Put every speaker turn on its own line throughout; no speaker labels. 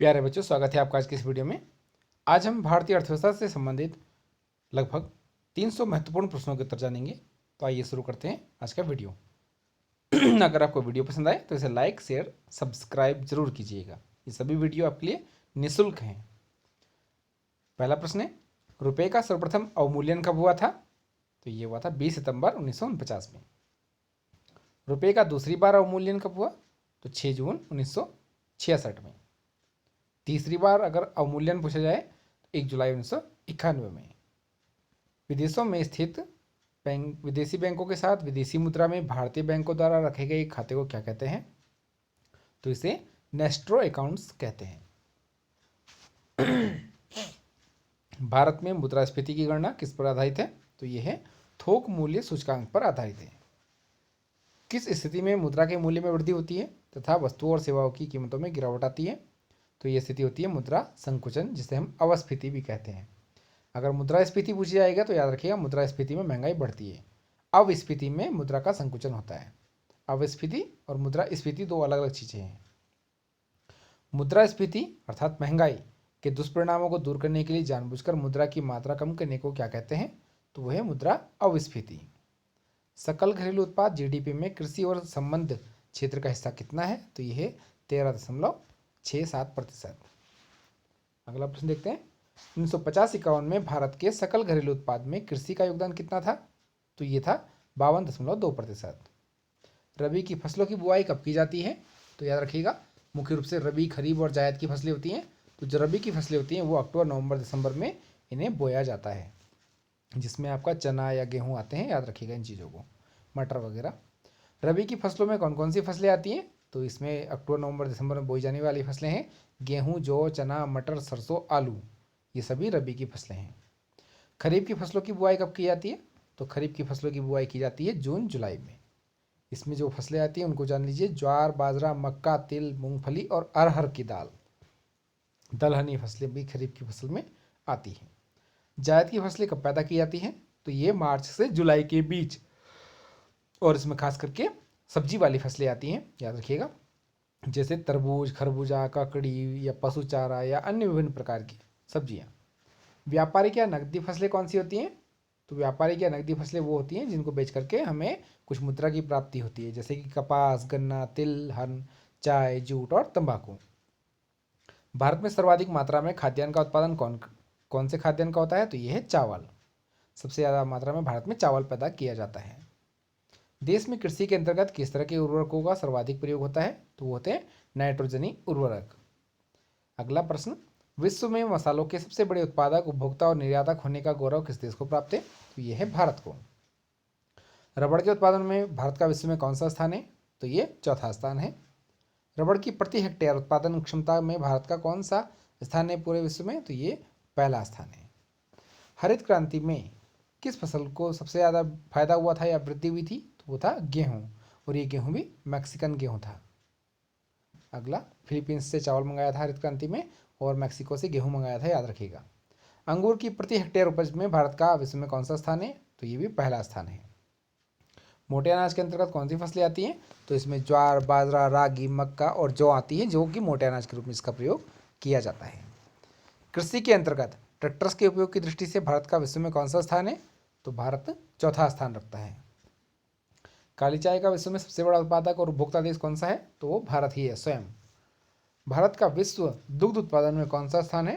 प्यारे बच्चों, स्वागत है आपका आज की इस वीडियो में। आज हम भारतीय अर्थव्यवस्था से संबंधित लगभग 300 महत्वपूर्ण प्रश्नों के उत्तर जानेंगे। तो आइए शुरू करते हैं आज का वीडियो। अगर आपको वीडियो पसंद आए तो इसे लाइक, शेयर, सब्सक्राइब जरूर कीजिएगा। ये सभी वीडियो आपके लिए निःशुल्क हैं। पहला प्रश्न है, रुपये का सर्वप्रथम अवमूल्यन कब हुआ था? तो ये हुआ था 20 सितंबर 1949 में। रुपये का दूसरी बार अवमूल्यन कब हुआ? तो 6 जून 1966 में। तीसरी बार अगर अवमूल्यन पूछा जाए तो 1 जुलाई 1991 में। विदेशों में स्थित विदेशी बैंकों के साथ विदेशी मुद्रा में भारतीय बैंकों द्वारा रखे गए खाते को क्या कहते हैं? तो इसे नेस्ट्रो अकाउंट्स कहते हैं। भारत में मुद्रास्फीति की गणना किस पर आधारित है? तो यह है थोक मूल्य सूचकांक पर आधारित है। किस स्थिति में मुद्रा के मूल्य में वृद्धि होती है तथा वस्तुओं और सेवाओं की कीमतों में गिरावट आती है? तो ये स्थिति होती है मुद्रा संकुचन, जिसे हम अवस्फीति भी कहते हैं। अगर मुद्रास्फीति पूछी जाएगा तो याद रखिएगा, मुद्रास्फीति में महंगाई बढ़ती है। अवस्फीति में मुद्रा का संकुचन होता है। अवस्फीति और मुद्रास्फीति दो अलग अलग चीजें हैं। मुद्रास्फीति अर्थात महंगाई के दुष्परिणामों को दूर करने के लिए जानबूझकर मुद्रा की मात्रा कम करने को क्या कहते हैं? तो वह है मुद्रा अवस्फीति। सकल घरेलू उत्पाद जीडीपी में कृषि और संबद्ध क्षेत्र का हिस्सा कितना है? तो यह 13.67%। अगला प्रश्न देखते हैं, 1950-51 में भारत के सकल घरेलू उत्पाद में कृषि का योगदान कितना था? तो ये था 52.2%। रबी की फसलों की बुआई कब की जाती है? तो याद रखिएगा, मुख्य रूप से रबी, खरीफ और जायद की फसलें होती हैं। तो जो रबी की फसलें होती हैं वो अक्टूबर, नवंबर, दिसंबर में इन्हें बोया जाता है, जिसमें आपका चना या गेहूँ आते हैं। याद रखिएगा इन चीज़ों को, मटर वगैरह। रबी की फसलों में कौन कौन सी फसलें आती हैं? तो इसमें अक्टूबर, नवंबर, दिसंबर में बोई जाने वाली फसलें हैं गेहूं, जौ, चना, मटर, सरसों, आलू। ये सभी रबी की फसलें हैं। खरीफ की फसलों की बुआई कब की जाती है? तो खरीफ की फसलों की बुआई की जाती है जून, जुलाई में। इसमें जो फसलें आती हैं उनको जान लीजिए, ज्वार, बाजरा, मक्का, तिल, मूंगफली और अरहर की दाल। दलहनी फसलें भी खरीफ की फसल में आती हैं। जायद की फसलें कब पैदा की जाती हैं? तो ये मार्च से जुलाई के बीच, और इसमें खास करके सब्जी वाली फसलें आती हैं। याद रखिएगा, जैसे तरबूज, खरबूजा, ककड़ी या पशु चारा या अन्य विभिन्न प्रकार की सब्जियां। व्यापारिक या नकदी फसलें कौन सी होती हैं? तो व्यापारिक या नकदी फसलें वो होती हैं जिनको बेच करके हमें कुछ मुद्रा की प्राप्ति होती है, जैसे कि कपास, गन्ना, तिलहन, चाय, जूट और तंबाकू। भारत में सर्वाधिक मात्रा में खाद्यान्न का उत्पादन कौन से खाद्यान्न का होता है? तो यह है चावल। सबसे ज़्यादा मात्रा में भारत में चावल पैदा किया जाता है। देश में कृषि के अंतर्गत किस तरह के उर्वरकों का सर्वाधिक प्रयोग होता है? तो वो होते हैं नाइट्रोजनी उर्वरक। अगला प्रश्न, विश्व में मसालों के सबसे बड़े उत्पादक, उपभोक्ता और निर्यातक होने का गौरव किस देश को प्राप्त है? तो ये है भारत को। रबड़ के उत्पादन में भारत का विश्व में कौन सा स्थान है? तो ये चौथा स्थान है। रबड़ की प्रति हेक्टेयर उत्पादन क्षमता में भारत का कौन सा स्थान है पूरे विश्व में? तो ये पहला स्थान है। हरित क्रांति में किस फसल को सबसे ज़्यादा फायदा हुआ था या वृद्धि हुई थी? तो वो था गेहूँ, और ये गेहूँ भी मैक्सिकन गेहूँ था। अगला, फिलीपींस से चावल मंगाया था हरित क्रांति में, और मैक्सिको से गेहूँ मंगाया था। याद रखिएगा। अंगूर की प्रति हेक्टेयर उपज में भारत का विश्व में कौन सा स्थान है? तो ये भी पहला स्थान है। मोटे अनाज के अंतर्गत कौन सी फसलें आती हैं? तो इसमें ज्वार, बाजरा, रागी, मक्का और जौ आती है, जो कि मोटे अनाज के रूप में इसका प्रयोग किया जाता है। कृषि के अंतर्गत ट्रैक्टर्स के उपयोग की दृष्टि से भारत का विश्व में कौन सा स्थान है? तो भारत चौथा स्थान रखता है। काली चाय का विश्व में सबसे बड़ा उत्पादक और उपभोक्ता देश कौन सा है? तो वो भारत ही है स्वयं। भारत का विश्व दुग्ध उत्पादन में कौन सा स्थान है?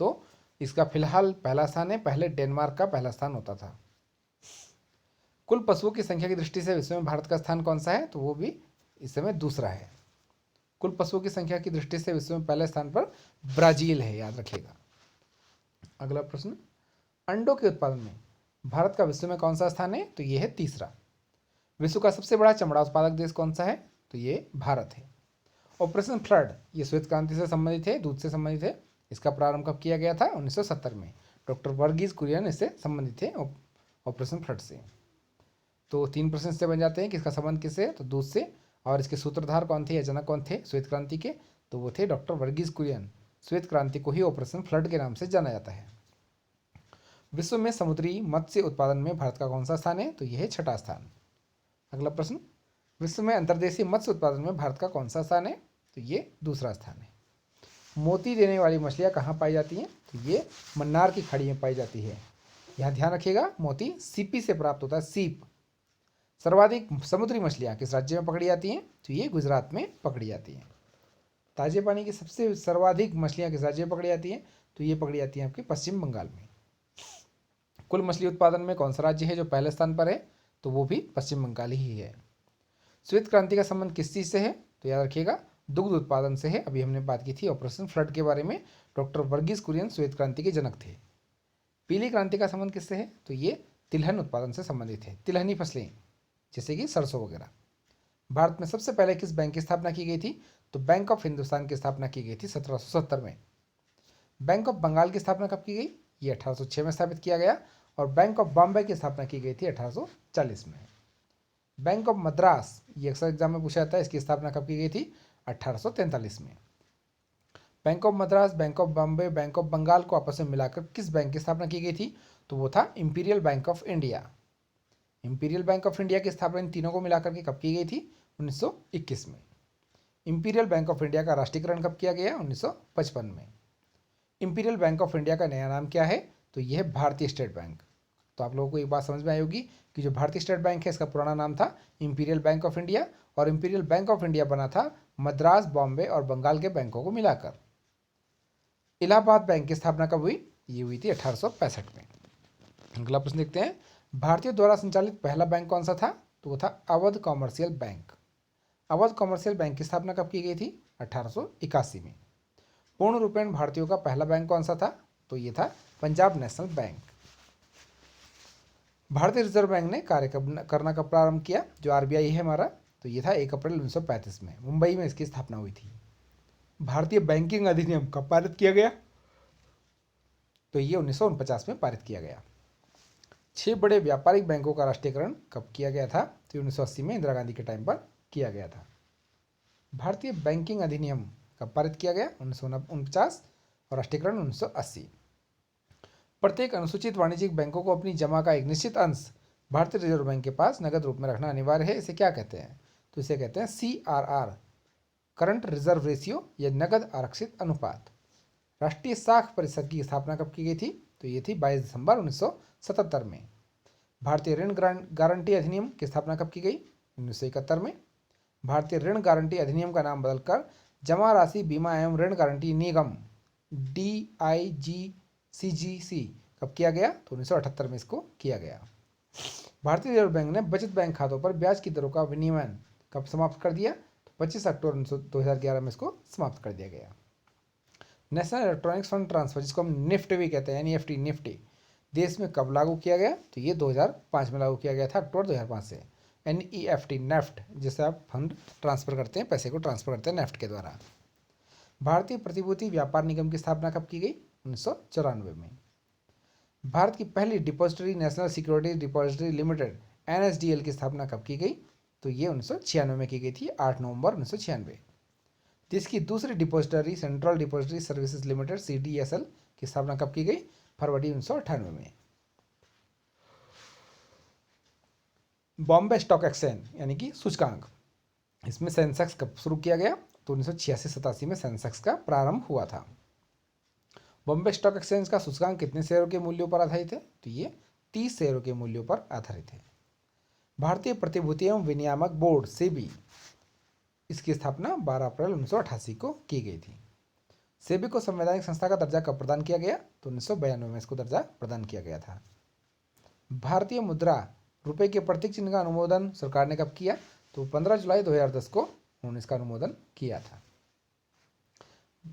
तो इसका फिलहाल पहला स्थान है। पहले डेनमार्क का पहला स्थान होता था। कुल पशुओं की संख्या की दृष्टि से विश्व में भारत का स्थान कौन सा है? तो वो भी इस समय दूसरा है। कुल पशुओं की संख्या की दृष्टि से विश्व में पहले स्थान पर ब्राजील है। याद रखिएगा। अगला प्रश्न, अंडों के उत्पादन में भारत का विश्व में कौन सा स्थान है? तो ये है तीसरा। विश्व का सबसे बड़ा चमड़ा उत्पादक देश कौन सा है? तो ये भारत है। ऑपरेशन फ्लड ये श्वेत क्रांति से संबंधित है, दूध से संबंधित है। इसका प्रारंभ कब किया गया था? 1970 में। डॉक्टर वर्गीज कुरियन इससे संबंधित थे, ऑपरेशन फ्लड से। तो 3 प्रश्न से बन जाते हैं कि इसका संबंध किससे? तो दूध से। और इसके सूत्रधार कौन थे या जनक कौन थे श्वेत क्रांति के? तो वो थे डॉक्टर वर्गीज कुरियन। श्वेत क्रांति को ही ऑपरेशन फ्लड के नाम से जाना जाता है। विश्व में समुद्री मत्स्य उत्पादन में भारत का कौन सा स्थान है? तो यह है छठा स्थान। अगला प्रश्न, विश्व में अंतर्देशीय मत्स्य उत्पादन में भारत का कौन सा स्थान है? तो ये दूसरा स्थान है। मोती देने वाली मछलियाँ कहाँ पाई जाती हैं? तो ये मन्नार की खाड़ी में पाई जाती है। यहाँ ध्यान रखिएगा, मोती सीपी से प्राप्त होता है, सीप। सर्वाधिक समुद्री मछलियाँ किस राज्य में पकड़ी जाती हैं? तो ये गुजरात में पकड़ी जाती हैं। ताजे पानी की सबसे सर्वाधिक मछलियाँ किस राज्य में पकड़ी जाती हैं? तो ये पकड़ी जाती हैं आपके पश्चिम बंगाल में। कुल मछली उत्पादन में कौन सा राज्य है जो पहले स्थान पर है? तो वो भी पश्चिम बंगाल ही है। श्वेत क्रांति का संबंध किस चीज़ से है? तो याद रखिएगा, दुग्ध उत्पादन से है। अभी हमने बात की थी ऑपरेशन फ्लड के बारे में। डॉक्टर वर्गीस कुरियन श्वेत क्रांति के जनक थे। पीली क्रांति का संबंध किससे है? तो ये तिलहन उत्पादन से संबंधित है, तिलहनी फसलें जैसे कि सरसों वगैरह। भारत में सबसे पहले किस बैंक की स्थापना की गई थी? तो बैंक ऑफ हिंदुस्तान की स्थापना की गई थी 1770 में। बैंक ऑफ बंगाल की स्थापना कब की गई? ये 1806 में स्थापित किया गया। और बैंक ऑफ बॉम्बे की स्थापना की गई थी 1840 में। बैंक ऑफ मद्रास, ये अक्सर एग्जाम में पूछा जाता है, इसकी स्थापना कब की गई थी? 1843 में। Bank of Madras, bank of Bombay, bank of Bengal को आपस में मिलाकर किस बैंक की स्थापना की गई थी? तो वो था imperial bank of India. Imperial bank of India की स्थापना इन तीनों को मिलाकर के कब की गई थी? 1921 में। इंपीरियल बैंक ऑफ इंडिया का राष्ट्रीयकरण कब किया गया? 1955 में। इंपीरियल बैंक ऑफ इंडिया का नया नाम क्या है? तो यह है भारतीय स्टेट बैंक। तो आप लोगों को एक बात समझ में आई होगी कि जो भारतीय स्टेट बैंक है इसका पुराना नाम था इंपीरियल बैंक ऑफ इंडिया, और इंपीरियल बैंक ऑफ इंडिया बना था मद्रास, बॉम्बे और बंगाल के बैंकों को मिलाकर। इलाहाबाद बैंक की स्थापना कब हुई? ये हुई थी 1865 में। अगला प्रश्न देखते हैं, भारतीयों द्वारा संचालित पहला बैंक कौन सा था? तो वो था Awadh commercial bank. Awadh commercial bank की स्थापना कब की गई थी? 1881 में। पूर्ण रूपेण भारतीयों का पहला बैंक कौन सा था? तो ये था पंजाब नेशनल बैंक। भारतीय रिजर्व बैंक ने कार्य करना कब प्रारंभ किया? जो आरबीआई है हमारा, तो ये था 1 अप्रैल 1935 में। मुंबई में इसकी स्थापना हुई थी। भारतीय बैंकिंग अधिनियम कब पारित किया गया? तो ये 1949 में पारित किया गया। 6 बड़े व्यापारिक बैंकों का राष्ट्रीयकरण कब किया गया था? तो 1980 में इंदिरा गांधी के टाइम पर किया गया था। भारतीय बैंकिंग अधिनियम कब पारित किया गया? 1949, और राष्ट्रीयकरण 1980। प्रत्येक अनुसूचित वाणिज्यिक बैंकों को अपनी जमा का एक निश्चित अंश भारतीय रिजर्व बैंक के पास नगद रूप में रखना अनिवार्य है। इसे क्या कहते हैं? तो इसे कहते हैं CRR, करंट रिजर्व रेशियो, या नगद आरक्षित अनुपात। राष्ट्रीय साख परिषद की स्थापना कब की गई थी? तो ये थी 22 दिसंबर 1977 में। भारतीय ऋण गारंटी अधिनियम की स्थापना कब की गई? 1971 में। भारतीय ऋण गारंटी अधिनियम का नाम बदलकर जमा राशि बीमा एवं ऋण गारंटी निगम DIGCGC कब किया गया? तो 1978 में इसको किया गया। भारतीय रिजर्व बैंक ने बचत बैंक खातों पर ब्याज की दरों का विनियमन कब समाप्त कर दिया? तो 25 अक्टूबर 2011 में इसको समाप्त कर दिया गया। नेशनल इलेक्ट्रॉनिक्स फंड ट्रांसफर, जिसको हम निफ्ट भी कहते हैं, NEFT, निफ्टी, देश में कब लागू किया गया? तो ये 2005 में लागू किया गया था, अक्टूबर 2005 से। NEFT, नेफ्ट, जिससे आप फंड ट्रांसफर करते हैं, पैसे को ट्रांसफर करते हैं नेफ्ट के द्वारा। भारतीय प्रतिभूति व्यापार निगम की स्थापना कब की गई? 1994 में। भारत की पहली depository national securities depository limited NSDL की स्थापना कब की गई? तो ये 1996 में की गई थी, 8 नवंबर 1996। देश की दूसरी depository central depository services limited CDSL की स्थापना कब की गई? फरवरी 1998 में। बॉम्बे स्टॉक एक्सचेंज यानी कि सूचकांक, इसमें सेंसेक्स कब शुरू किया गया? तो 1986-87 में सेंसेक्स का प्रारंभ हुआ था। बॉम्बे स्टॉक एक्सचेंज का सूचकांक कितने शेयरों के मूल्यों पर आधारित है? तो ये 30 शेयरों के मूल्यों पर आधारित है। भारतीय प्रतिभूति एवं विनियामक बोर्ड SEBI, इसकी स्थापना 12 अप्रैल 1988 को की गई थी। SEBI को संवैधानिक संस्था का दर्जा कब प्रदान किया गया? तो 1992 में इसको दर्जा प्रदान किया गया था। भारतीय मुद्रा रुपए के प्रतीक चिन्ह का अनुमोदन सरकार ने कब किया? तो 15 जुलाई 2010 को उन्होंने इसका अनुमोदन किया था।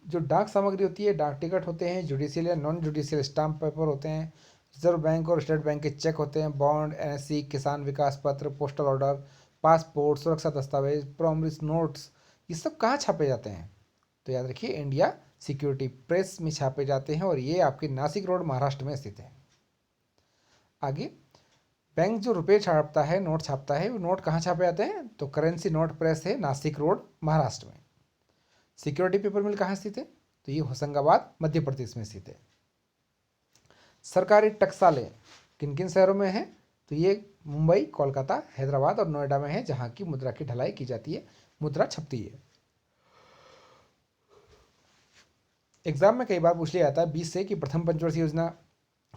जो डाक सामग्री होती है, डाक टिकट होते हैं, जुडिशियल या नॉन जुडिशियल स्टाम्प पेपर होते हैं, रिजर्व बैंक और स्टेट बैंक के चेक होते हैं, बॉन्ड, NSC, किसान विकास पत्र, पोस्टल ऑर्डर, पासपोर्ट, सुरक्षा दस्तावेज, प्रॉमिस नोट्स, ये सब कहाँ छापे जाते हैं? तो याद रखिए, इंडिया सिक्योरिटी प्रेस में छापे जाते हैं, और ये आपके नासिक रोड महाराष्ट्र में स्थित है। आगे, बैंक जो रुपये छापता है, नोट छापता है, वो नोट कहाँ छापे जाते हैं? तो करेंसी नोट प्रेस है, नासिक रोड महाराष्ट्र में। सिक्योरिटी पेपर मिल कहाँ स्थित है? तो ये होशंगाबाद मध्य प्रदेश में स्थित है। सरकारी टकसालें किन किन शहरों में है? तो ये मुंबई, कोलकाता, हैदराबाद और नोएडा में है, जहाँ की मुद्रा की ढलाई की जाती है, मुद्रा छपती है। एग्जाम में कई बार पूछ लिया जाता है 20 से कि प्रथम पंचवर्षीय योजना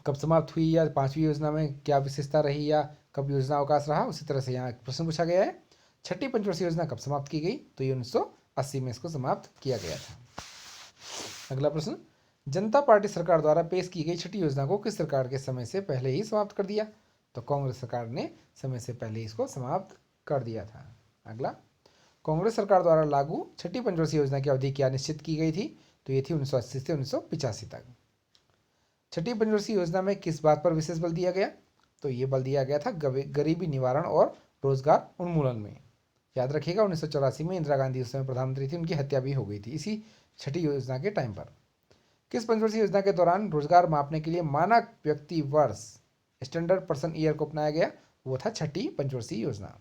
कब समाप्त हुई या पांचवी योजना में क्या विशेषता रही या कब योजना अवकाश रहा। उसी तरह से यहाँ एक प्रश्न पूछा गया है, छठी पंचवर्षीय योजना कब समाप्त की गई, तो ये 1980 में इसको समाप्त किया गया था। अगला प्रश्न, जनता पार्टी सरकार द्वारा पेश की गई छठी योजना को किस सरकार के समय से पहले ही समाप्त कर दिया, तो कांग्रेस सरकार ने समय से पहले ही इसको समाप्त कर दिया था। अगला, कांग्रेस सरकार द्वारा लागू छठी पंचवर्षीय योजना की अवधि क्या निश्चित की गई थी, तो ये थी 1980 से 1985 तक। छठी पंचवर्षीय योजना में किस बात पर विशेष बल दिया गया, तो ये बल दिया गया था गरीबी निवारण और रोजगार उन्मूलन में। याद रखिएगा 1984 में इंदिरा गांधी उस समय प्रधानमंत्री थी, उनकी हत्या भी हो गई थी इसी छठी योजना के टाइम पर। किस पंचवर्षीय योजना के दौरान रोजगार मापने के लिए मानक व्यक्ति वर्ष स्टैंडर्ड पर्सन ईयर को अपनाया गया, वो था छठी पंचवर्षीय योजना।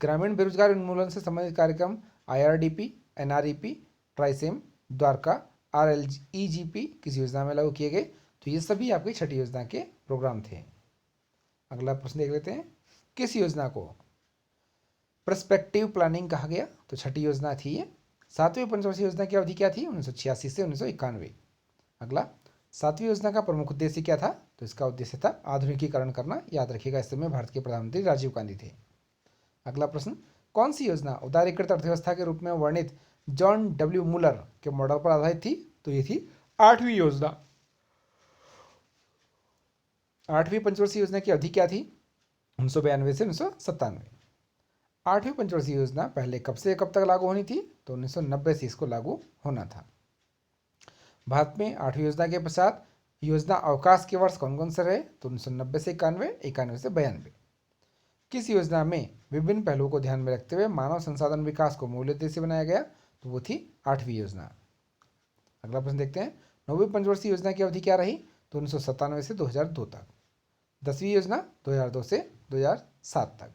ग्रामीण बेरोजगार उन्मूलन से संबंधित कार्यक्रम IRDP, NREP, ट्राइसेम, द्वारका, RLEGP किस योजना में लागू किए गए, तो ये सभी आपकी छठी योजना के प्रोग्राम थे। अगला प्रश्न देख लेते हैं, किस योजना को पर्सपेक्टिव प्लानिंग कहा गया, तो छठी योजना थी ये। सातवीं पंचवर्षीय योजना की अवधि क्या थी, 1986 से 1991। अगला, सातवीं योजना का प्रमुख उद्देश्य क्या था, तो इसका उद्देश्य था आधुनिकीकरण करना। याद रखिएगा इस समय भारत के प्रधानमंत्री राजीव गांधी थे। अगला प्रश्न, कौन सी योजना उदारीकृत अर्थव्यवस्था के रूप में वर्णित जॉन W मुलर के मॉडल पर आधारित थी, तो ये थी आठवीं योजना। आठवीं पंचवर्षीय योजना की अवधि क्या थी, 1992 से 1997। आठवीं पंचवर्षीय योजना पहले कब से कब तक लागू होनी थी, तो 1990 से इसको लागू होना था। भारत में आठवीं योजना के पश्चात योजना अवकाश के वर्ष कौन कौन से रहे, तो 1990 से 91, 91 से 92। किस योजना में विभिन्न पहलुओं को ध्यान में रखते हुए मानव संसाधन विकास को मूल उद्देश्य बनाया गया, तो वो थी आठवीं योजना। अगला प्रश्न देखते हैं, नौवीं पंचवर्षीय योजना की अवधि क्या रही, तो 1997 से 2002 तक। 10वीं योजना 2002 से 2007 तक।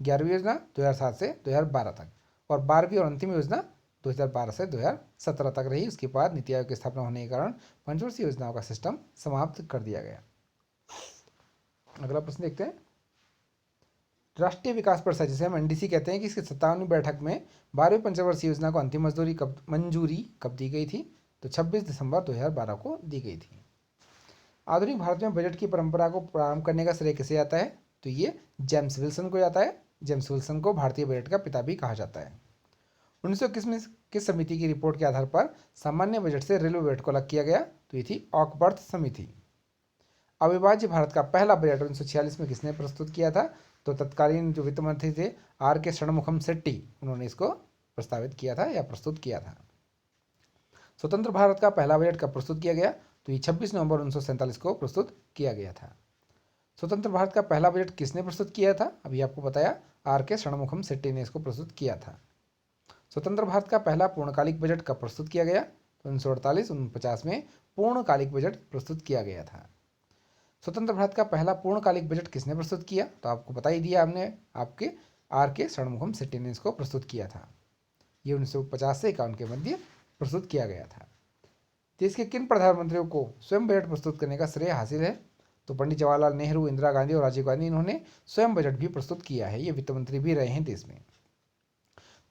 11वीं योजना 2007 से 2012 तक। और 12वीं और अंतिम योजना 2012 से 2017 तक रही। उसके बाद नीति आयोग की स्थापना होने के कारण पंचवर्षीय योजनाओं का सिस्टम समाप्त कर दिया गया। अगला प्रश्न देखते हैं, राष्ट्रीय विकास परिषद जिसे हम NDC कहते हैं कि इसकी 57वीं बैठक में 12वीं पंचवर्षीय योजना को अंतिम मंजूरी कब दी गई थी, तो 26 दिसंबर 2012 को दी गई थी। आधुनिक भारत में बजट की परंपरा को प्रारंभ करने का श्रेय किसे जाता है, तो ये जेम्स विल्सन को जाता है। जेम्स विल्सन को भारतीय बजट का पिता भी कहा जाता है। 1921 में किस समिति की रिपोर्ट के आधार पर सामान्य बजट से रेलवे बजट को अलग किया गया, तो ये थी ऑकबर्थ समिति। अविभाज्य भारत का पहला बजट 1946 में किसने प्रस्तुत किया था, तो तत्कालीन जो वित्त मंत्री थे RK षणमुखम शेट्टी, उन्होंने इसको प्रस्तावित किया था या प्रस्तुत किया था। स्वतंत्र भारत का पहला बजट कब प्रस्तुत किया गया, तो ये 26 नवंबर 1947 को प्रस्तुत किया गया था। स्वतंत्र भारत का पहला बजट किसने प्रस्तुत किया था, अभी आपको बताया RK षणमुखम शेट्टी ने इसको प्रस्तुत किया था। स्वतंत्र भारत का पहला पूर्णकालिक बजट कब प्रस्तुत किया गया, तो 1948-49 में पूर्णकालिक बजट प्रस्तुत किया गया था। स्वतंत्र भारत का पहला पूर्णकालिक बजट किसने प्रस्तुत किया, तो आपको बता ही दिया हमने, आपके RK षणमुखम शेट्टी ने इसको प्रस्तुत किया था। ये 1950 से 51 के मध्य प्रस्तुत किया गया था। देश के किन प्रधानमंत्रियों को स्वयं बजट प्रस्तुत करने का श्रेय हासिल है, तो पंडित जवाहरलाल नेहरू, इंदिरा गांधी और राजीव गांधी, इन्होंने स्वयं बजट भी प्रस्तुत किया है। ये वित्त मंत्री भी रहे हैं देश में।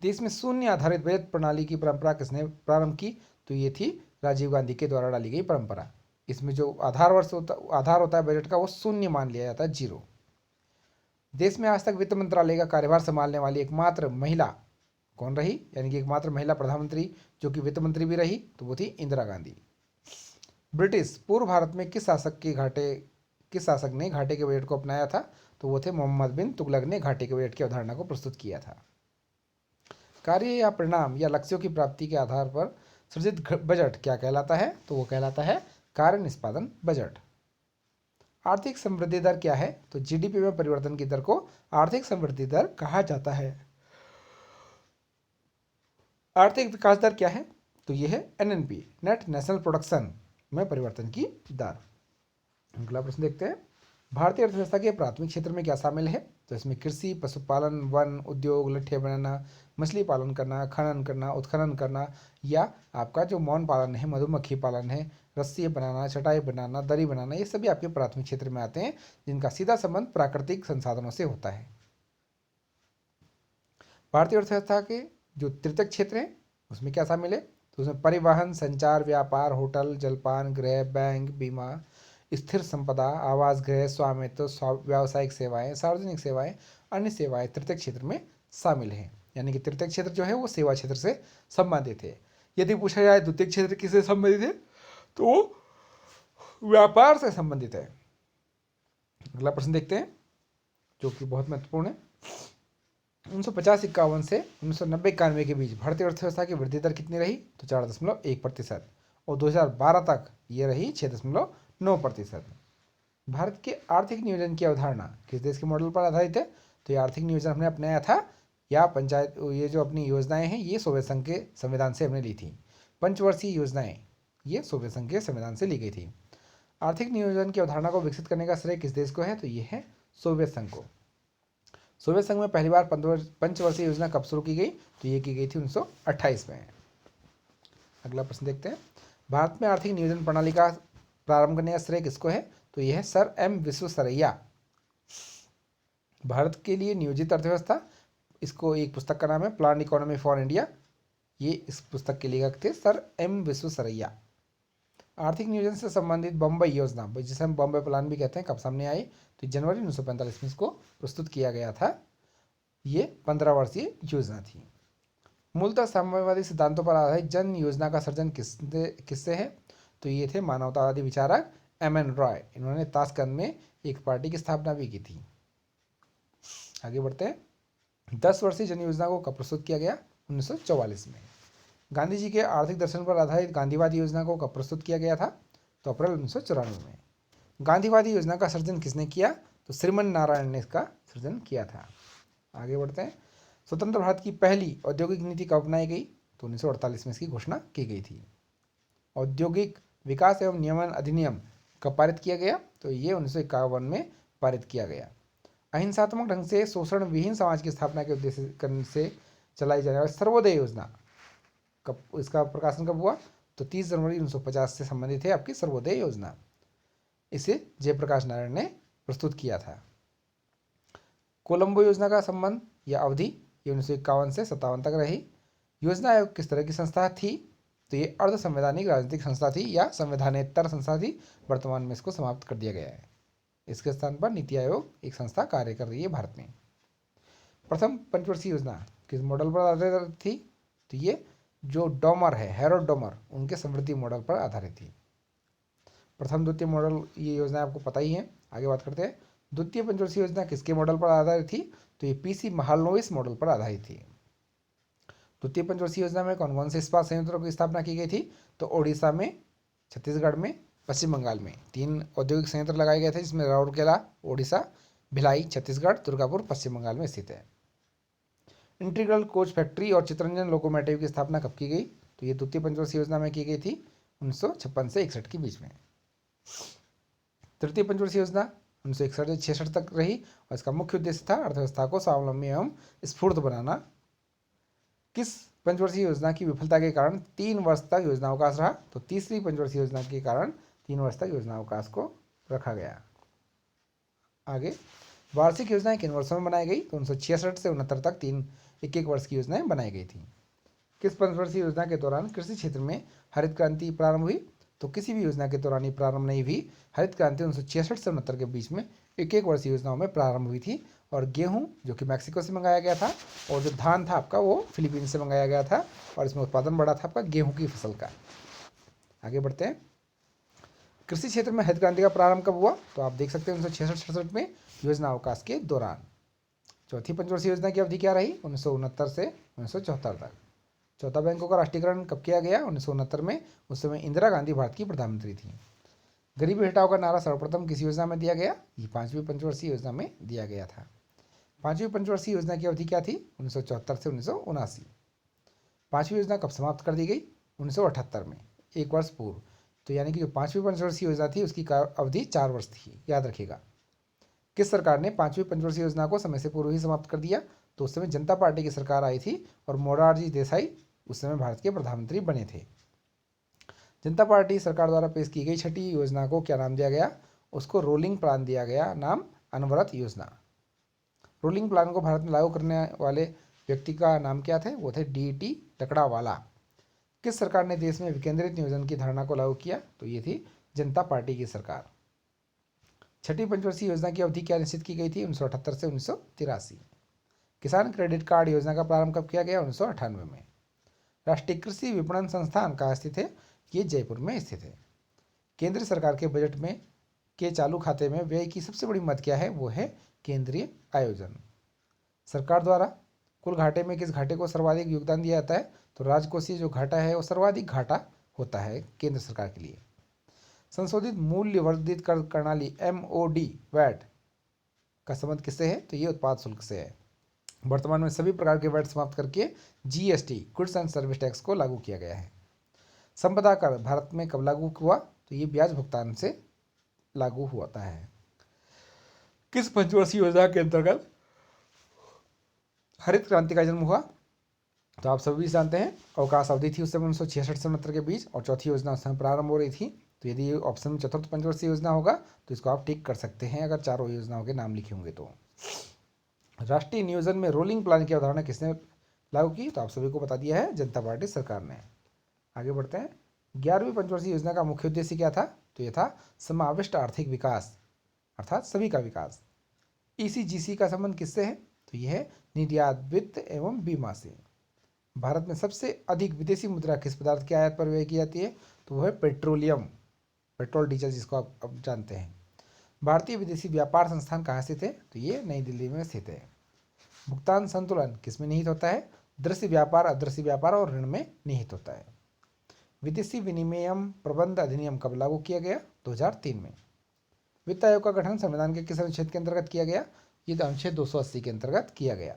देश में शून्य आधारित बजट प्रणाली की परंपरा किसने प्रारंभ की, तो ये थी राजीव गांधी के द्वारा डाली गई परंपरा। इसमें जो आधार होता है बजट का, वो शून्य मान लिया जाता है, 0। देश में आज तक वित्त मंत्रालय का कार्यभार संभालने वाली एकमात्र महिला कौन रही, यानी कि एकमात्र महिला प्रधानमंत्री जो कि वित्त मंत्री भी रही, तो वो थी इंदिरा गांधी। ब्रिटिश पूर्व भारत में किस शासक ने घाटे के बजट को अपनाया था, तो वो थे मोहम्मद बिन तुगलक ने घाटे के बजट की अवधारणा को प्रस्तुत किया था। कार्य या परिणाम या लक्ष्यों की प्राप्ति के आधार पर सृजित बजट क्या कहलाता है, तो वो कहलाता है कार्य निष्पादन बजट। आर्थिक समृद्धि दर क्या है, तो GDP में परिवर्तन की दर को आर्थिक समृद्धि दर कहा जाता है। आर्थिक विकास दर क्या है, तो यह है NNP, नेट नेशनल प्रोडक्शन में परिवर्तन की दर। अगला प्रश्न देखते हैं, भारतीय अर्थव्यवस्था के प्राथमिक क्षेत्र में क्या शामिल है, तो इसमें कृषि, पशुपालन, वन, उद्योग, लट्ठे बनाना, मछली पालन करना, खनन करना, उत्खनन करना, या आपका जो मौन पालन है, मधुमक्खी पालन है, रस्सी बनाना, चटाई बनाना, दरी बनाना, ये सभी आपके प्राथमिक क्षेत्र में आते हैं, जिनका सीधा संबंध प्राकृतिक संसाधनों से होता है। भारतीय अर्थव्यवस्था के जो तृतीयक क्षेत्र हैं उसमें क्या शामिल है, तो उसमें परिवहन, संचार, व्यापार, होटल, जलपान, गृह, बैंक, बीमा, स्थिर संपदा, आवास गृह, स्वामित्व, व्यावसायिक सेवाएं, सार्वजनिक सेवाएं, अन्य सेवाएं तृतीय क्षेत्र में शामिल हैं। यानी कि तृतीय क्षेत्र जो है वो सेवा क्षेत्र से संबंधित है। यदि पूछा जाए द्वितीय क्षेत्र किससे संबंधित है तो वो व्यापार से संबंधित है। अगला प्रश्न देखते हैं जो कि बहुत महत्वपूर्ण है। 1950-51 से 1990-91 के बीच भारतीय अर्थव्यवस्था की वृद्धि दर कितनी रही? तो 4.1%। और 2012 तक ये रही 6.9%। भारत के आर्थिक नियोजन की अवधारणा किस देश के मॉडल पर आधारित है? तो ये आर्थिक नियोजन हमने अपनाया था या पंचायत, ये जो अपनी योजनाएं हैं ये सोवियत संघ के संविधान से हमने ली थी। पंचवर्षीय योजनाएं ये सोवियत संघ के संविधान से ली गई थी। आर्थिक नियोजन की अवधारणा को विकसित करने का श्रेय किस देश को है? तो ये है सोवियत संघ को। सोवियत संघ में पहली बार पंचवर्षीय योजना कब शुरू की गई? तो ये की गई थी 1928 में। अगला प्रश्न देखते हैं। भारत में आर्थिक नियोजन प्रणाली का प्रारंभ करने का श्रेय किसको है? तो यह है सर एम विश्वेश्वरैया। भारत के लिए नियोजित अर्थव्यवस्था, इसको एक पुस्तक का नाम है प्लान इकोनॉमी फॉर इंडिया। ये इस पुस्तक के लेखक थे सर एम विश्वेश्वरैया। आर्थिक नियोजन से संबंधित बम्बई योजना, जिसे हम बॉम्बे प्लान भी कहते हैं, कब सामने आई? तो जनवरी 1945 में इसको प्रस्तुत किया गया था। ये 15 वर्षीय योजना थी। मूलतः साम्यवादी सिद्धांतों पर आधारित जन योजना का सर्जन किससे है? तो ये थे मानवतावादी विचारक एम.एन. रॉय। इन्होंने ताशकंद में एक पार्टी की स्थापना भी की थी। आगे बढ़ते हैं। 10 वर्षीय जन योजना को कब प्रस्तुत किया गया? 1944 में। गांधी जी के आर्थिक दर्शन पर आधारित गांधीवादी योजना को कब प्रस्तुत किया गया था? तो अप्रैल 1994 में। गांधीवादी योजना का सृजन किसने किया? तो श्रीमन नारायण ने इसका सृजन किया था। आगे बढ़ते हैं। स्वतंत्र भारत की पहली औद्योगिक नीति कब अपनाई गई? तो 1948 में इसकी घोषणा की गई थी। औद्योगिक विकास एवं नियमन अधिनियम कब पारित किया गया? तो ये 1951 में पारित किया गया। अहिंसात्मक ढंग से शोषण विहीन समाज की स्थापना के उद्देश्य से चलाई जाने वाली सर्वोदय योजना कब, इसका प्रकाशन कब हुआ? तो 30 जनवरी 1950 से संबंधित है आपकी सर्वोदय योजना। इसे जयप्रकाश नारायण ने प्रस्तुत किया था। कोलंबो योजना का संबंध या अवधि ये 1951 से 57 तक रही। योजना आयोग किस तरह की संस्था थी? तो ये अर्ध संवैधानिक राजनीतिक संस्था थी या संवैधानेतर संस्था थी। वर्तमान में इसको समाप्त कर दिया गया है। इसके स्थान पर नीति आयोग एक संस्था कार्य कर रही है भारत में। प्रथम पंचवर्षीय योजना किस मॉडल पर आधारित थी? तो ये जो डॉमर है, हैरोल्ड डॉमर, उनके समृद्धि मॉडल पर आधारित थी। प्रथम द्वितीय मॉडल ये योजना आपको पता ही है। आगे बात करते हैं। द्वितीय पंचवर्षीय योजना किसके मॉडल पर आधारित थी? तो ये पीसी महालनोबिस मॉडल पर आधारित थी। द्वितीय पंचवर्षीय योजना में कौन कौन से इस्पात संयंत्रों की स्थापना की गई थी? तो ओडिशा में, छत्तीसगढ़ में, पश्चिम बंगाल में 3 औद्योगिक संयंत्र लगाए गए थे, जिसमें राउरकेला ओडिशा, भिलाई छत्तीसगढ़, दुर्गापुर पश्चिम बंगाल में स्थित है। इंटीग्रल कोच फैक्ट्री और चित्रंजन लोकोमोटिव की स्थापना कब की गई? तो ये द्वितीय पंचवर्षीय योजना में की गई थी 1956 से 61 के बीच में। तृतीय पंचवर्षीय योजना 1961 से 66 तक रही और इसका मुख्य उद्देश्य था अर्थव्यवस्था को स्वावलंबी एवं स्फूर्त बनाना। किस पंचवर्षीय योजना की विफलता के कारण 3 वर्ष तक योजनावकाश रहा? तो तीसरी पंचवर्षीय योजना के कारण 3 वर्ष तक योजनावकाश को रखा गया। आगे, वार्षिक योजनाएं किन वर्षों में बनाई गई? तो 1966 से 69 तक 3 एक वर्ष की योजनाएं बनाई गई थी। किस पंचवर्षीय योजना के दौरान कृषि क्षेत्र में हरित क्रांति प्रारंभ हुई? तो किसी भी योजना के दौरान ही प्रारंभ नहीं हुई। हरित क्रांति 1966 से 69 के बीच में एक वर्ष योजनाओं में प्रारंभ हुई थी। और गेहूं जो कि मैक्सिको से मंगाया गया था, और जो धान था आपका वो फिलीपींस से मंगाया गया था, और इसमें उत्पादन बढ़ा था आपका गेहूं की फसल का। आगे बढ़ते हैं। कृषि क्षेत्र में हरित क्रांति का प्रारंभ कब हुआ? तो आप देख सकते हैं 1966-67 में योजना अवकाश के दौरान। चौथी पंचवर्षीय योजना की अवधि क्या रही? 1969 से 1974 तक। चौथा बैंकों का राष्ट्रीयकरण कब किया गया? 1969 में। उस समय इंदिरा गांधी भारत की प्रधानमंत्री थी। गरीबी हटाओ का नारा सर्वप्रथम किस योजना में दिया गया? ये 5वीं पंचवर्षीय योजना में दिया गया था। 5वीं पंचवर्षीय योजना की अवधि क्या थी? 1974 से 1979। 5वीं योजना कब समाप्त कर दी गई? 1978 में, 1 वर्ष पूर्व। तो यानी कि जो 5वीं पंचवर्षीय योजना थी उसकी अवधि 4 वर्ष थी, याद रखिएगा। किस सरकार ने 5वीं पंचवर्षीय योजना को समय से पूर्व ही समाप्त कर दिया? तो उस समय जनता पार्टी की सरकार आई थी और मोरारजी देसाई उस समय भारत के प्रधानमंत्री बने थे। जनता पार्टी सरकार द्वारा पेश की गई छठी योजना को क्या नाम दिया गया? उसको रोलिंग प्लान दिया गया, नाम अनवरत योजना। रोलिंग प्लान को भारत में लागू करने वाले व्यक्ति का नाम क्या थे? वो थे डी.टी. लकड़ावाला। किस सरकार ने देश में विकेंद्रित नियोजन की धारणा को लागू किया? तो ये थी जनता पार्टी की सरकार। छठी पंचवर्षीय योजना की अवधि क्या निश्चित की गई थी? 1978 से 1983। किसान क्रेडिट कार्ड योजना का प्रारंभ कब किया गया? 1998 में। राष्ट्रीय कृषि विपणन संस्थान कहाँ स्थित है? ये जयपुर में स्थित है। केंद्र सरकार के बजट में के चालू खाते में व्यय की सबसे बड़ी मद क्या है? वो है केंद्रीय आयोजन। सरकार द्वारा कुल घाटे में किस घाटे को सर्वाधिक योगदान दिया जाता है? तो राजकोषीय जो घाटा है वो सर्वाधिक घाटा होता है केंद्र सरकार के लिए। संशोधित मूल्य वर्धित कर प्रणाली MOD वैट का संबंध किससे है? तो ये उत्पाद शुल्क से है। वर्तमान में सभी प्रकार के वैट समाप्त करके GST goods and service tax को लागू किया गया है। संपदा कर भारत में कब लागू हुआ? तो ये ब्याज भुगतान से लागू होता है। किस पंचवर्षीय योजना के अंतर्गत हरित क्रांति का जन्म हुआ? तो आप सभी जानते हैं, अवकाश अवधि थी उस समय 1966 से 69 के बीच, और चौथी योजना उस समय प्रारंभ हो रही थी। तो यदि ये ऑप्शन में चतुर्थ पंचवर्षीय योजना होगा तो इसको आप टिक कर सकते हैं अगर चारों योजनाओं के नाम लिखे होंगे तो। राष्ट्रीय नियोजन में रोलिंग प्लान की अवधारणा किसने लागू की? तो आप सभी को बता दिया है, जनता पार्टी सरकार ने। आगे बढ़ते हैं। 11वीं पंचवर्षीय योजना का मुख्य उद्देश्य क्या था? तो यह था समाविष्ट आर्थिक विकास, अर्थात सभी का विकास। ECGC का संबंध किससे है? तो यह है निर्यात वित्त एवं बीमा से। भारत में सबसे अधिक विदेशी मुद्रा किस पदार्थ की आयात पर व्यय की जाती है? तो वह है पेट्रोलियम, पेट्रोल डीजल जिसको आप अब जानते हैं। भारतीय विदेशी व्यापार संस्थान कहाँ स्थित है? तो ये नई दिल्ली में स्थित है। भुगतान संतुलन किसमें निहित होता है? दृश्य व्यापार, अदृश्य व्यापार और ऋण में निहित होता है। विदेशी विनिमय प्रबंध अधिनियम कब लागू किया गया? 2003 में। वित्त आयोग का गठन संविधान के किस अनुच्छेद के अंतर्गत किया गया? ये अनुच्छेद 280 के अंतर्गत किया गया।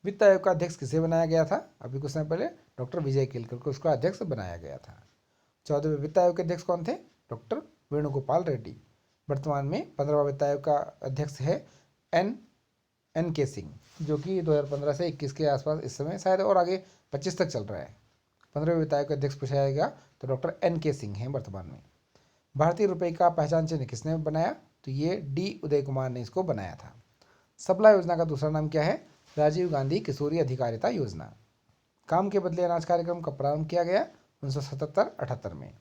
वित्त आयोग का अध्यक्ष किसे बनाया गया था? अभी कुछ समय पहले डॉक्टर विजय केलकर को उसका अध्यक्ष बनाया गया था। 14वें वित्त आयोग के अध्यक्ष कौन थे? डॉक्टर वेणुगोपाल रेड्डी। वर्तमान में 15वां वित्त आयोग का अध्यक्ष है NK सिंह, जो कि 2015 से 21 के आसपास इस समय शायद, और आगे 25 तक चल रहा है। 15वें वित्त आयोग का अध्यक्ष पूछा जाएगा तो डॉक्टर NK सिंह हैं वर्तमान में। भारतीय रुपये का पहचान चिन्ह किसने बनाया? तो ये D उदय कुमार ने इसको बनाया था। सबला योजना का दूसरा नाम क्या है? राजीव गांधी किशोरी अधिकारिता योजना। काम के बदले अनाज कार्यक्रम कब प्रारंभ किया गया? 1977-78 में।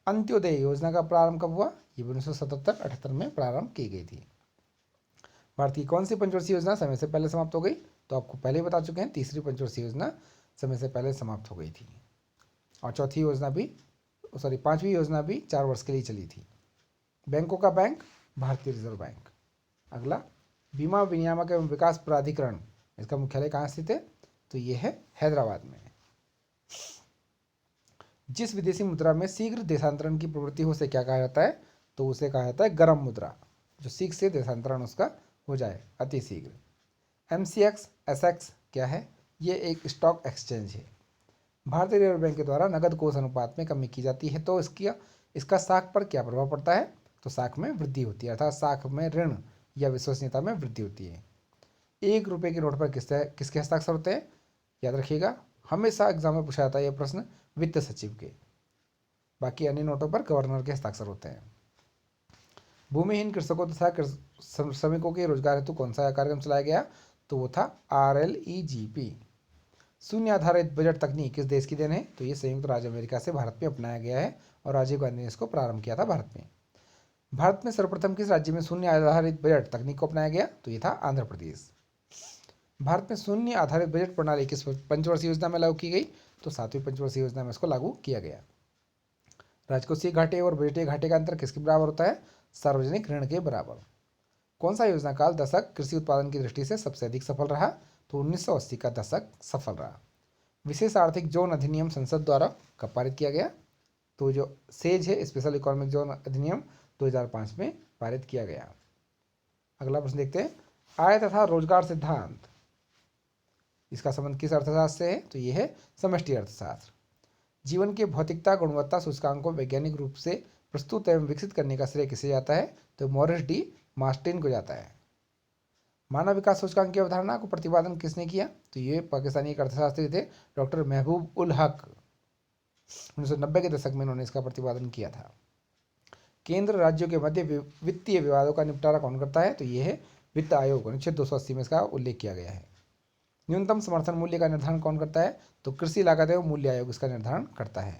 अंत्योदय योजना का प्रारंभ कब हुआ? ये 1977-78 में प्रारंभ की गई थी। भारत की कौन सी पंचवर्षीय योजना समय से पहले समाप्त हो गई? तो आपको पहले ही बता चुके हैं, तीसरी पंचवर्षीय योजना समय से पहले समाप्त हो गई थी। और चौथी योजना भी, सॉरी, पांचवी योजना भी 4 वर्ष के लिए चली थी। बैंकों का बैंक भारतीय रिजर्व बैंक। अगला, बीमा विनियामक एवं विकास प्राधिकरण, इसका मुख्यालय कहाँ स्थित है? तो ये है हैदराबाद में। जिस विदेशी मुद्रा में शीघ्र देशांतरण की प्रवृत्ति हो उसे क्या कहा जाता है? तो उसे कहा जाता है गर्म मुद्रा, जो शीघ्र से देशांतरण उसका हो जाए, अति शीघ्र। MCX SX क्या है? ये एक स्टॉक एक्सचेंज है। भारतीय रिजर्व बैंक के द्वारा नकद कोष अनुपात में कमी की जाती है, तो इसका साख पर क्या प्रभाव पड़ता है? तो साख में वृद्धि होती है, अर्थात साख में ऋण या विश्वसनीयता में वृद्धि होती है। 1 रुपये के नोट पर किसके हस्ताक्षर होते हैं? याद रखिएगा, हमेशा एग्जाम में पूछा जाता है यह प्रश्न, वित्त सचिव के। बाकी अन्य नोटों पर गवर्नर के हस्ताक्षर होते हैं। भूमिहीन कृषकों तथा श्रमिकों के रोजगार हेतु कौन सा कार्यक्रम चलाया गया? तो वो था RLEGP। शून्य आधारित बजट तकनीक किस देश की देन है? तो ये संयुक्त राज्य अमेरिका से भारत में अपनाया गया है, और राजीव गांधी ने इसको प्रारंभ किया था भारत में। भारत में सर्वप्रथम किस राज्य में शून्य आधारित बजट तकनीक को अपनाया गया? तो ये था आंध्र प्रदेश। भारत में शून्य आधारित बजट प्रणाली किस पंचवर्षीय योजना में लागू की गई? तो 7वीं पंचवर्षीय योजना में इसको लागू किया गया। राजकोषीय घाटे और बजटीय घाटे का अंतर किसके बराबर होता है? सार्वजनिक ऋण के बराबर। कौन सा योजना काल दशक कृषि उत्पादन की दृष्टि से सबसे अधिक सफल रहा? तो 1980 का दशक सफल रहा। विशेष आर्थिक जोन अधिनियम संसद द्वारा कब पारित किया गया? तो जो सेज है, स्पेशल इकोनॉमिक जोन अधिनियम, 2005 में पारित किया गया। अगला प्रश्न देखते हैं। आय तथा रोजगार सिद्धांत, इसका संबंध किस अर्थशास्त्र से है? तो ये है समष्टि अर्थशास्त्र। जीवन के भौतिकता गुणवत्ता सूचकांक को वैज्ञानिक रूप से प्रस्तुत एवं विकसित करने का श्रेय किसे जाता है? तो मॉरिस डी मार्टिन को जाता है। मानव विकास सूचकांक की अवधारणा को प्रतिपादन किसने किया? तो ये पाकिस्तानी एक अर्थशास्त्री थे, डॉक्टर महबूब उल हक। 1990 के दशक में उन्होंने इसका प्रतिपादन किया था। केंद्र राज्यों के मध्य वित्तीय विवादों का निपटारा कौन करता है? तो ये है वित्त आयोग। अनुच्छेद 280 में इसका उल्लेख किया गया है। न्यूनतम समर्थन मूल्य का निर्धारण कौन करता है? तो कृषि लागत एवं मूल्य आयोग इसका निर्धारण करता है।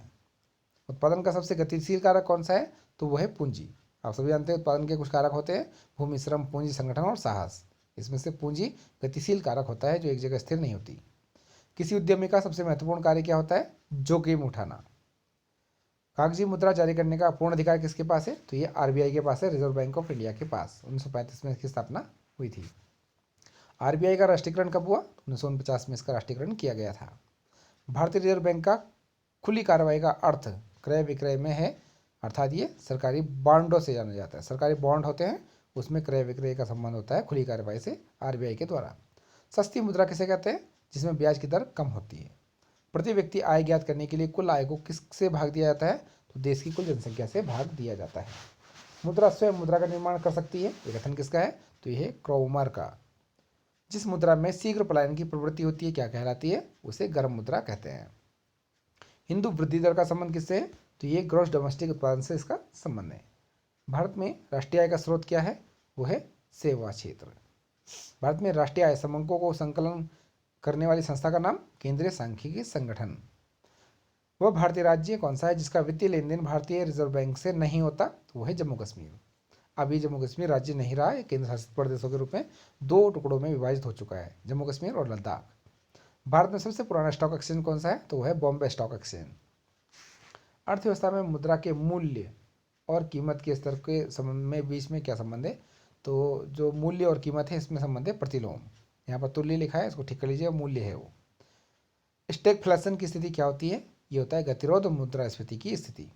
उत्पादन का सबसे गतिशील कारक कौन सा है? तो वो है पूंजी। आप सभी जानते हैं उत्पादन के कुछ कारक होते हैं, भूमि, श्रम, पूंजी, संगठन और साहस। इसमें से पूंजी गतिशील कारक होता है जो एक जगह स्थिर नहीं होती। किसी उद्यमी का सबसे महत्वपूर्ण कार्य क्या होता है? जोखिम उठाना। कागजी मुद्रा जारी करने का पूर्ण अधिकार किसके पास है? तो ये आरबीआई के पास है, रिजर्व बैंक ऑफ इंडिया के पास। 1935 में इसकी स्थापना हुई थी। आरबीआई का राष्ट्रीयकरण कब हुआ? 1949 में इसका राष्ट्रीयकरण किया गया था। भारतीय रिजर्व बैंक का खुली कार्रवाई का अर्थ क्रय विक्रय में है, अर्थात ये सरकारी बॉन्डों से जाना जाता है। सरकारी बॉन्ड होते हैं, उसमें क्रय विक्रय का संबंध होता है खुली कार्रवाई से आरबीआई के द्वारा। सस्ती मुद्रा किसे कहते हैं? जिसमें ब्याज की दर कम होती है। प्रति व्यक्ति आय ज्ञात करने के लिए कुल आय को किससे भाग दिया जाता है? तो देश की कुल जनसंख्या से भाग दिया जाता है। मुद्रा स्वयं मुद्रा का निर्माण कर सकती है, ये कथन किसका है? तो यह है क्रॉमर का। जिस मुद्रा में शीघ्र पलायन की प्रवृत्ति होती है क्या कहलाती है? उसे गर्म मुद्रा कहते हैं। हिंदू वृद्धि दर का संबंध किससे है? तो ये ग्रॉस डोमेस्टिक उत्पादन से इसका संबंध है। भारत में राष्ट्रीय आय का स्रोत क्या है? वो है सेवा क्षेत्र। भारत में राष्ट्रीय आय समंकों को संकलन करने वाली संस्था का नाम केंद्रीय सांख्यिकी संगठन। वह भारतीय राज्य कौन सा है जिसका वित्तीय लेन देन भारतीय रिजर्व बैंक से नहीं होता? तो वो है जम्मू कश्मीर। अभी जम्मू कश्मीर राज्य नहीं रहा है, केंद्र शासित प्रदेशों के रूप में 2 टुकड़ों में विभाजित हो चुका है, जम्मू कश्मीर और लद्दाख। भारत में सबसे पुराना स्टॉक एक्सचेंज कौन सा है? तो वह है बॉम्बे स्टॉक एक्सचेंज। अर्थव्यवस्था में मुद्रा के मूल्य और कीमत के स्तर के संबंध में बीच में क्या संबंध है? तो जो मूल्य और कीमत है इसमें संबंध है प्रतिलोम। यहाँ पर तुल्य लिखा है, इसको ठीक कर लीजिए, मूल्य है वो। स्टैगफ्लेशन की स्थिति क्या होती है? ये होता है गतिरोध मुद्रास्फीति की स्थिति।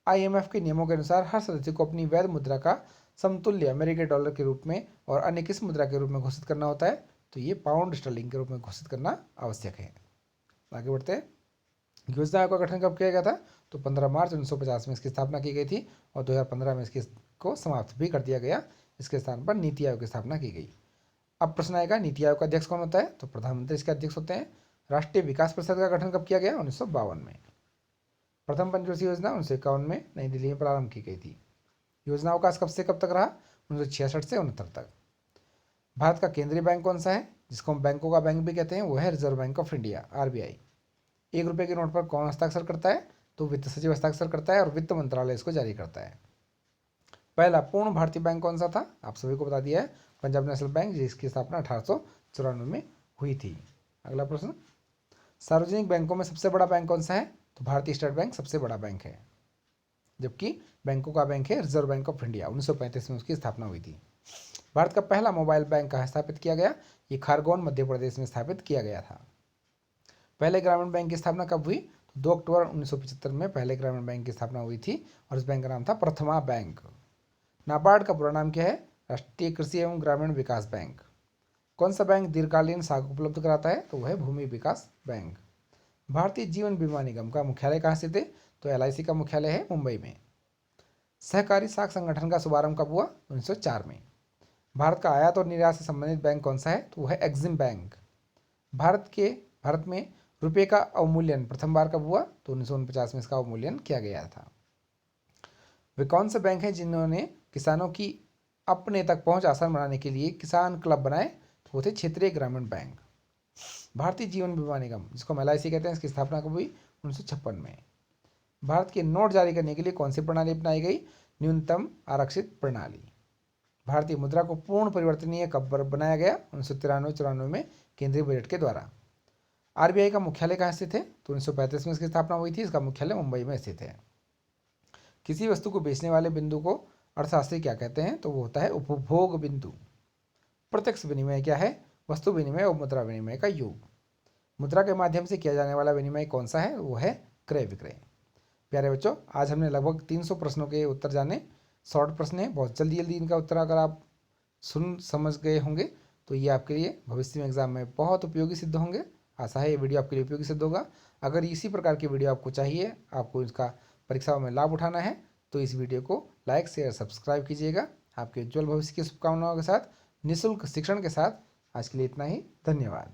आईएमएफ के नियमों के अनुसार हर सदस्य को अपनी वैध मुद्रा का समतुल्य अमेरिकी डॉलर के रूप में और अन्य किस मुद्रा के रूप में घोषित करना होता है? तो ये पाउंड स्टर्लिंग के रूप में घोषित करना आवश्यक है। आगे बढ़ते हैं। योजना आयोग का गठन कब किया गया था? तो 15 मार्च 1950 में इसकी स्थापना की गई थी और 2015 में इसको समाप्त भी कर दिया गया। इसके स्थान पर नीति आयोग की स्थापना की गई। अब प्रश्न आएगा, नीति आयोग का अध्यक्ष कौन होता है? तो प्रधानमंत्री इसके अध्यक्ष होते हैं। राष्ट्रीय विकास परिषद का गठन कब किया गया? 1952 में। प्रथम पंचवर्षीय योजना 1951 में नई दिल्ली में प्रारंभ की गई थी। योजना अवकाश कब से कब तक रहा? 1966 से 69 तक। भारत का केंद्रीय बैंक कौन सा है जिसको हम बैंकों का बैंक भी कहते हैं? वो है reserve bank of India, RBI. 1 रुपये के नोट पर कौन हस्ताक्षर करता है? तो वित्त सचिव हस्ताक्षर करता है और वित्त मंत्रालय इसको जारी करता है। पहला पूर्ण भारतीय बैंक कौन सा था? आप सभी को बता दिया है, पंजाब नेशनल बैंक, जिसकी स्थापना 1894 में हुई थी। अगला प्रश्न, सार्वजनिक बैंकों में सबसे बड़ा बैंक कौन सा है? तो भारतीय स्टेट बैंक सबसे बड़ा बैंक है, जबकि बैंकों का बैंक है रिजर्व बैंक ऑफ इंडिया। 1935 में उसकी स्थापना हुई थी। भारत का पहला मोबाइल बैंक कहाँ स्थापित किया गया? ये खारगोन मध्य प्रदेश में स्थापित किया गया था। पहले ग्रामीण बैंक की स्थापना कब हुई? 2 अक्टूबर 1975 में पहले ग्रामीण बैंक की स्थापना हुई थी और इस बैंक का नाम था प्रथमा बैंक। नाबार्ड का पूरा नाम क्या है? राष्ट्रीय कृषि एवं ग्रामीण विकास बैंक। कौन सा बैंक दीर्घकालीन साख उपलब्ध कराता है? तो वह है भूमि विकास बैंक। भारतीय जीवन बीमा निगम का मुख्यालय कहाँ स्थित है? तो एलआईसी का मुख्यालय है मुंबई में। सहकारी साख संगठन का शुभारंभ कब हुआ? 1904 में। भारत का आयात और निर्यात से संबंधित बैंक कौन सा है? तो वह है एक्सिम बैंक। भारत में रुपये का अवमूल्यन प्रथम बार कब हुआ? तो 1949 में इसका अवमूल्यन किया गया था। वे कौन से बैंक हैं जिन्होंने किसानों की अपने तक पहुंच आसान बनाने के लिए किसान क्लब बनाए? तो वो थे क्षेत्रीय ग्रामीण बैंक। भारतीय जीवन बीमा निगम, जिसको हम एलआईसी कहते हैं, इसकी स्थापना कब हुई? 1956 में। भारत के नोट जारी करने के लिए कौन सी प्रणाली अपनाई गई? न्यूनतम आरक्षित प्रणाली। भारतीय मुद्रा को पूर्ण परिवर्तनीय कब बनाया गया? 1993-94 में केंद्रीय बजट के द्वारा। आरबीआई का मुख्यालय कहाँ स्थित है? तो 1935 में इसकी स्थापना हुई थी। इसका मुख्यालय मुंबई में स्थित है। किसी वस्तु को बेचने वाले बिंदु को अर्थशास्त्री क्या कहते हैं? तो वो होता है उपभोग बिंदु। प्रत्यक्ष विनिमय क्या है? वस्तु विनिमय और मुद्रा विनिमय का योग। मुद्रा के माध्यम से किया जाने वाला विनिमय कौन सा है? वो है क्रय विक्रय। प्यारे बच्चों, आज हमने लगभग 300 प्रश्नों के उत्तर जाने। शॉर्ट प्रश्न है, बहुत जल्दी जल्दी इनका उत्तर अगर आप सुन समझ गए होंगे तो ये आपके लिए भविष्य में एग्जाम में बहुत उपयोगी सिद्ध होंगे। आशा है ये वीडियो आपके लिए उपयोगी सिद्ध होगा। अगर इसी प्रकार की वीडियो आपको चाहिए, आपको इसका परीक्षाओं में लाभ उठाना है, तो इस वीडियो को लाइक शेयर सब्सक्राइब कीजिएगा। आपके उज्जवल भविष्य की शुभकामनाओं के साथ, निःशुल्क शिक्षण के साथ आज के लिए इतना ही। धन्यवाद।